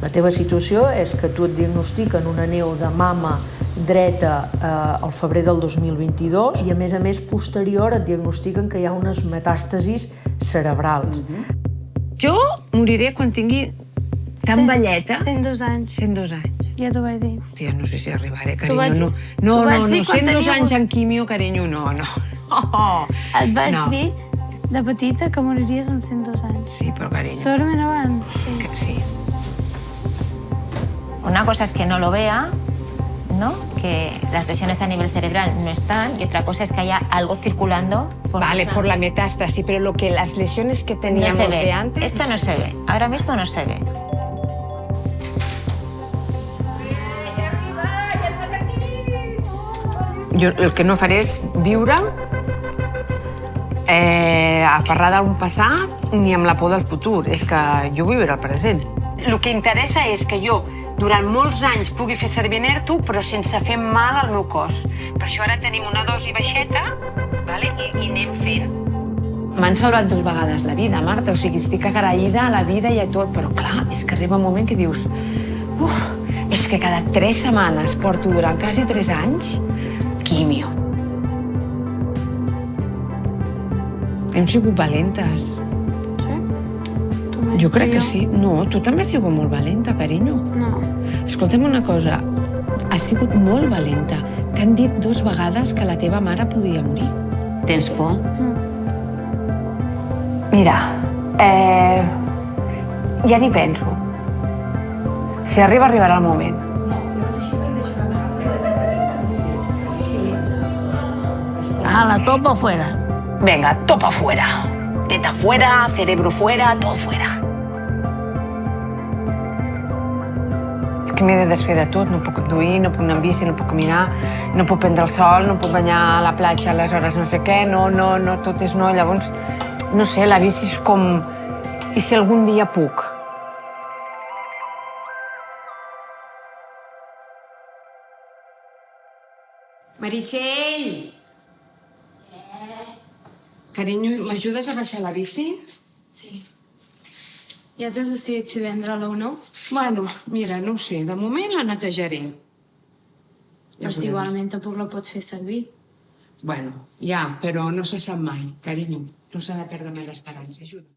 La teva situació és que tu et diagnostiquen una neu de mama dreta al febrer del 2022 i a més posterior et diagnostiquen que hi ha unes metàstasis cerebrals. Jo moriré quan tingui tan velleta. 102 anys. 102 anys. Ja t'ho vaig dir. Hòstia, no sé si arribaré, carinyo. No, 102 anys en quimio, carinyo, no. Et vaig dir de petita que moriries amb 102 anys. Sí, però carinyo. Segurament abans, sí. Sí. Una cosa es que no lo vea, ¿no? Que las lesiones a nivel cerebral no están, y otra cosa es que haya algo circulando. Vale, por la metástasis, pero las lesiones que teníamos de antes... Esto no se ve, ahora mismo no se ve. Jo el que no faré és viure aferrada a un passat ni amb la por del futur. És que jo vull viure el present. El que interessa és que jo durant molts anys pugui fer servir Nertu, però sense fer mal al meu cos. Per això ara tenim una dosi baixeta i anem fent. M'han salvat 2 vegades la vida, Marta. O sigui, estic agraïda a la vida i a tot, però clar, és que arriba un moment que dius és que cada 3 setmanes porto durant quasi 3 anys quimio. Hem sigut valentes. Sí? Jo crec que sí. No, tu també has sigut molt valenta, carinyo. No. Escolta'm una cosa, has sigut molt valenta. T'han dit 2 vegades que la teva mare podia morir. Tens por? Mira, ja ni penso. Si arriba, arribarà el moment. La topa fuera. Venga, topa fuera. Teta fuera, cerebro fuera, todo fuera. És que m'he de desfer de tot. No puc conduir, no puc anar en bici, no puc caminar, no puc prendre el sol, no puc banyar a la platja a les hores no sé què, no, tot és no. Llavors, no sé, la bici és com... I si algun dia puc? Meritxell! Carinyo, m'ajudes a baixar la bici? Sí. Ja t'has decidit si vendre-la o no? Bueno, mira, no ho sé. De moment la netejaré. Però si igualment tampoc la pots fer servir. Bueno, ja, però no se sap mai, carinyo. No s'ha de perdre mai l'esperança. Ajuda.